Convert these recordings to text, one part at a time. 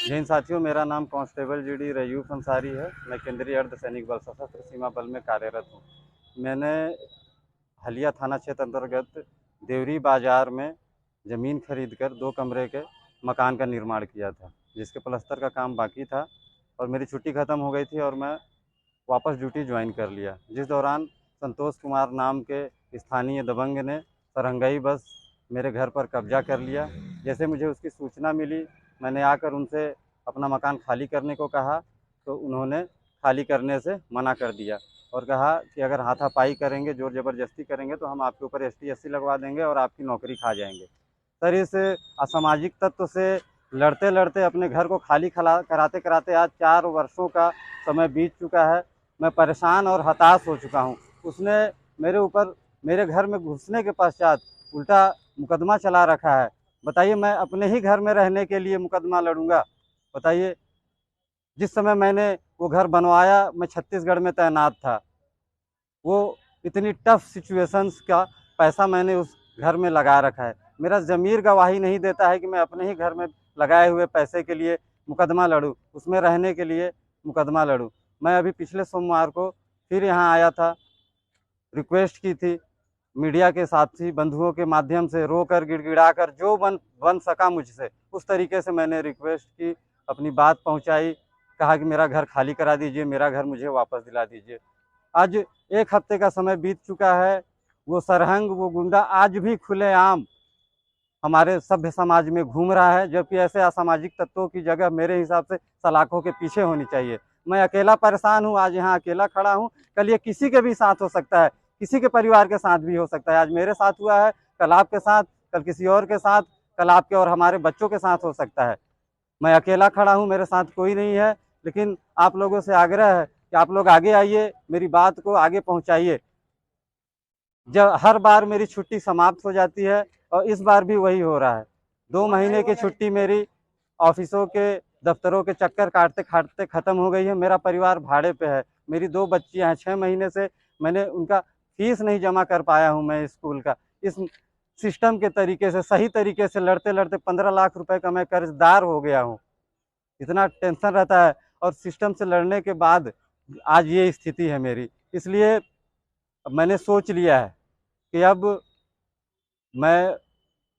जैन साथियों, मेरा नाम कांस्टेबल जीडी रयूफ अंसारी है। मैं केंद्रीय अर्धसैनिक बल सशस्त्र सीमा बल में कार्यरत हूँ। मैंने हलिया थाना क्षेत्र अंतर्गत देवरी बाजार में ज़मीन खरीद कर 2 कमरे के मकान का निर्माण किया था, जिसके प्लस्तर का काम बाकी था और मेरी छुट्टी ख़त्म हो गई थी और मैं वापस ड्यूटी ज्वाइन कर लिया। जिस दौरान संतोष कुमार नाम के स्थानीय दबंग ने सरंगाई बस मेरे घर पर कब्जा कर लिया। जैसे मुझे उसकी सूचना मिली, मैंने आकर उनसे अपना मकान खाली करने को कहा, तो उन्होंने खाली करने से मना कर दिया और कहा कि अगर हाथापाई करेंगे, ज़ोर ज़बरदस्ती करेंगे तो हम आपके ऊपर ST SC लगवा देंगे और आपकी नौकरी खा जाएंगे। सर, इस असामाजिक तत्व से लड़ते लड़ते अपने घर को खाली कराते कराते आज 4 वर्षों का समय बीत चुका है। मैं परेशान और हताश हो चुका हूँ। उसने मेरे ऊपर मेरे घर में घुसने के पश्चात उल्टा मुकदमा चला रखा है। बताइए, मैं अपने ही घर में रहने के लिए मुकदमा लड़ूंगा? बताइए, जिस समय मैंने वो घर बनवाया मैं छत्तीसगढ़ में तैनात था। वो इतनी टफ सिचुएशंस का पैसा मैंने उस घर में लगा रखा है। मेरा ज़मीर गवाही नहीं देता है कि मैं अपने ही घर में लगाए हुए पैसे के लिए मुकदमा लड़ूं, उसमें रहने के लिए मुकदमा लड़ूं। मैं अभी पिछले सोमवार को फिर यहाँ आया था, रिक्वेस्ट की थी, मीडिया के साथी बंधुओं के माध्यम से रोकर गिड़गिड़ाकर जो बन सका मुझसे उस तरीके से मैंने रिक्वेस्ट की, अपनी बात पहुंचाई, कहा कि मेरा घर खाली करा दीजिए, मेरा घर मुझे वापस दिला दीजिए। आज 1 हफ्ते का समय बीत चुका है। वो सरहंग, वो गुंडा आज भी खुलेआम हमारे सभ्य समाज में घूम रहा है, जबकि ऐसे असामाजिक तत्वों की जगह मेरे हिसाब से सलाखों के पीछे होनी चाहिए। मैं अकेला परेशान हूँ, आज यहाँ अकेला खड़ा हूँ। कल ये किसी के भी साथ हो सकता है, किसी के परिवार के साथ भी हो सकता है। आज मेरे साथ हुआ है, कल आपके साथ, कल किसी और के साथ, कल आपके और हमारे बच्चों के साथ हो सकता है। मैं अकेला खड़ा हूँ, मेरे साथ कोई नहीं है, लेकिन आप लोगों से आग्रह है कि आप लोग आगे आइए, मेरी बात को आगे पहुँचाइए। जब हर बार मेरी छुट्टी समाप्त हो जाती है और इस बार भी वही हो रहा है। 2 महीने की छुट्टी मेरी ऑफिसों के, दफ्तरों के चक्कर काटते काटते ख़त्म हो गई है। मेरा परिवार भाड़े पे है, मेरी 2 बच्चियाँ हैं। 6 महीने से मैंने उनका फीस नहीं जमा कर पाया हूँ मैं स्कूल का। इस सिस्टम के तरीके से, सही तरीके से लड़ते लड़ते 15 लाख रुपए का मैं कर्जदार हो गया हूँ। इतना टेंशन रहता है और सिस्टम से लड़ने के बाद आज ये स्थिति है मेरी। इसलिए मैंने सोच लिया है कि अब मैं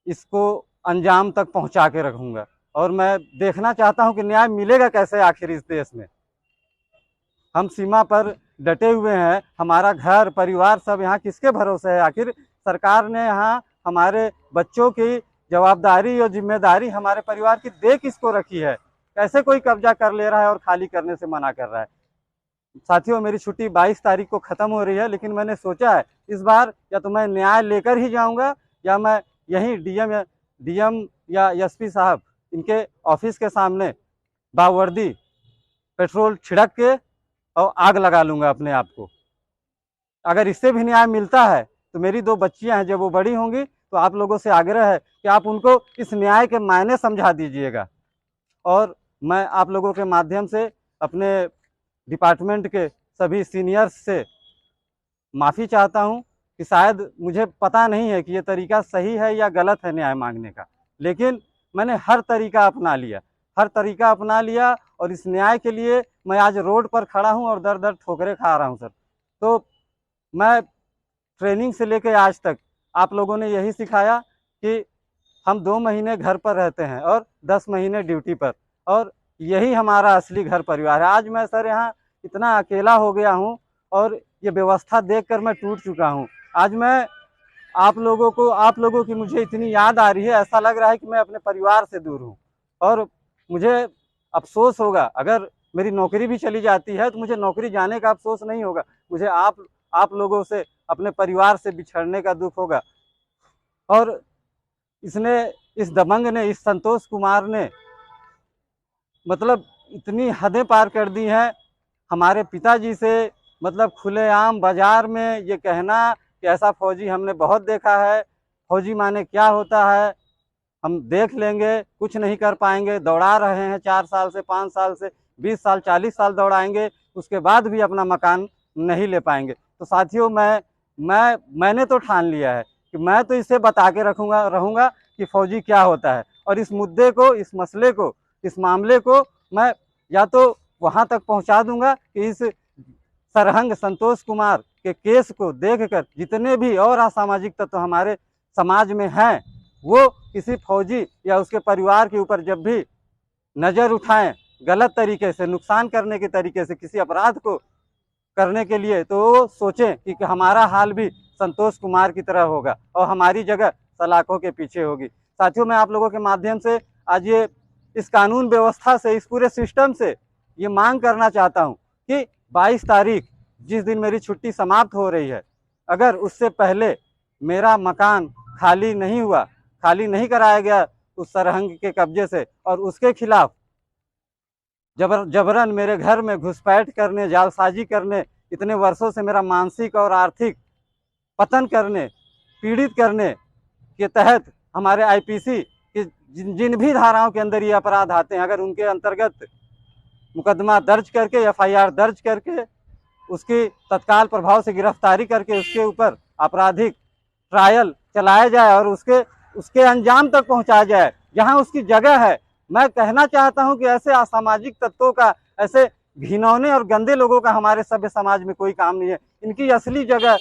इसको अंजाम तक पहुंचा के रखूंगा और मैं देखना चाहता हूं कि न्याय मिलेगा कैसे आखिर इस देश में। हम सीमा पर डटे हुए हैं, हमारा घर परिवार सब यहाँ किसके भरोसे है? आखिर सरकार ने यहाँ हमारे बच्चों की जवाबदारी और जिम्मेदारी हमारे परिवार की दे किसको रखी है? कैसे कोई कब्जा कर ले रहा है और खाली करने से मना कर रहा है? साथियों, मेरी छुट्टी 22 तारीख को ख़त्म हो रही है, लेकिन मैंने सोचा है इस बार या तो मैं न्याय लेकर ही जाऊंगा या मैं यहीं डीएम या एसपी साहब इनके ऑफिस के सामने बावर्दी पेट्रोल छिड़क के और आग लगा लूंगा अपने आप को। अगर इससे भी न्याय मिलता है तो मेरी 2 बच्चियां हैं, जब वो बड़ी होंगी तो आप लोगों से आग्रह है कि आप उनको इस न्याय के मायने समझा दीजिएगा। और मैं आप लोगों के माध्यम से अपने डिपार्टमेंट के सभी सीनियर्स से माफ़ी चाहता हूं कि शायद मुझे पता नहीं है कि ये तरीका सही है या गलत है न्याय मांगने का, लेकिन मैंने हर तरीका अपना लिया और इस न्याय के लिए मैं आज रोड पर खड़ा हूं और दर दर ठोकरें खा रहा हूं सर। तो मैं ट्रेनिंग से लेकर आज तक आप लोगों ने यही सिखाया कि हम 2 महीने घर पर रहते हैं और 10 महीने ड्यूटी पर, और यही हमारा असली घर परिवार है। आज मैं सर यहाँ इतना अकेला हो गया हूँ और ये व्यवस्था देखकर मैं टूट चुका हूँ। आज मैं आप लोगों की मुझे इतनी याद आ रही है, ऐसा लग रहा है कि मैं अपने परिवार से दूर हूँ। और मुझे अफसोस होगा, अगर मेरी नौकरी भी चली जाती है तो मुझे नौकरी जाने का अफसोस नहीं होगा, मुझे आप लोगों से, अपने परिवार से बिछड़ने का दुख होगा। और इस दबंग ने, इस संतोष कुमार ने मतलब इतनी हदें पार कर दी हैं हमारे पिताजी से। मतलब खुलेआम बाजार में ये कहना कि ऐसा फौजी हमने बहुत देखा है, फौजी माने क्या होता है, हम देख लेंगे, कुछ नहीं कर पाएंगे, दौड़ा रहे हैं 4 साल से, 5 साल से, 20 साल 40 साल दौड़ाएंगे, उसके बाद भी अपना मकान नहीं ले पाएंगे। तो साथियों, मैंने तो ठान लिया है कि मैं तो इसे बता के रहूँगा कि फौजी क्या होता है। और इस मुद्दे को, इस मसले को इस मामले को मैं या तो वहां तक पहुंचा दूंगा कि इस सरहंग संतोष कुमार के केस को देखकर जितने भी और असामाजिक तत्व हमारे समाज में हैं वो किसी फौजी या उसके परिवार के ऊपर जब भी नज़र उठाएं गलत तरीके से, नुकसान करने के तरीके से, किसी अपराध को करने के लिए, तो वो सोचें कि हमारा हाल भी संतोष कुमार की तरह होगा और हमारी जगह सलाखों के पीछे होगी। साथियों, मैं आप लोगों के माध्यम से आज ये इस कानून व्यवस्था से, इस पूरे सिस्टम से ये मांग करना चाहता हूँ कि 22 तारीख जिस दिन मेरी छुट्टी समाप्त हो रही है, अगर उससे पहले मेरा मकान खाली नहीं हुआ, खाली नहीं कराया गया उस सरहंग के कब्जे से और उसके खिलाफ जबरन मेरे घर में घुसपैठ करने, जालसाजी करने, इतने वर्षों से मेरा मानसिक और आर्थिक पतन करने, पीड़ित करने के तहत हमारे आईपीसी के जिन भी धाराओं के अंदर ये अपराध आते हैं, अगर उनके अंतर्गत मुकदमा दर्ज करके, एफआईआर दर्ज करके, उसकी तत्काल प्रभाव से गिरफ्तारी करके उसके ऊपर आपराधिक ट्रायल चलाया जाए और उसके अंजाम तक पहुंचाया जाए जहां उसकी जगह है। मैं कहना चाहता हूं कि ऐसे असामाजिक तत्वों का, ऐसे घिनौने और गंदे लोगों का हमारे सभ्य समाज में कोई काम नहीं है। इनकी असली जगह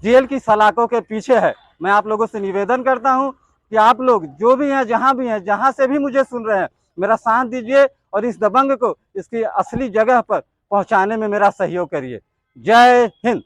जेल की सलाखों के पीछे है। मैं आप लोगों से निवेदन करता हूं कि आप लोग जो भी हैं, जहां भी हैं, जहां से भी मुझे सुन रहे हैं, मेरा साथ दीजिए और इस दबंग को इसकी असली जगह पर पहुंचाने में मेरा सहयोग करिए। जय हिंद।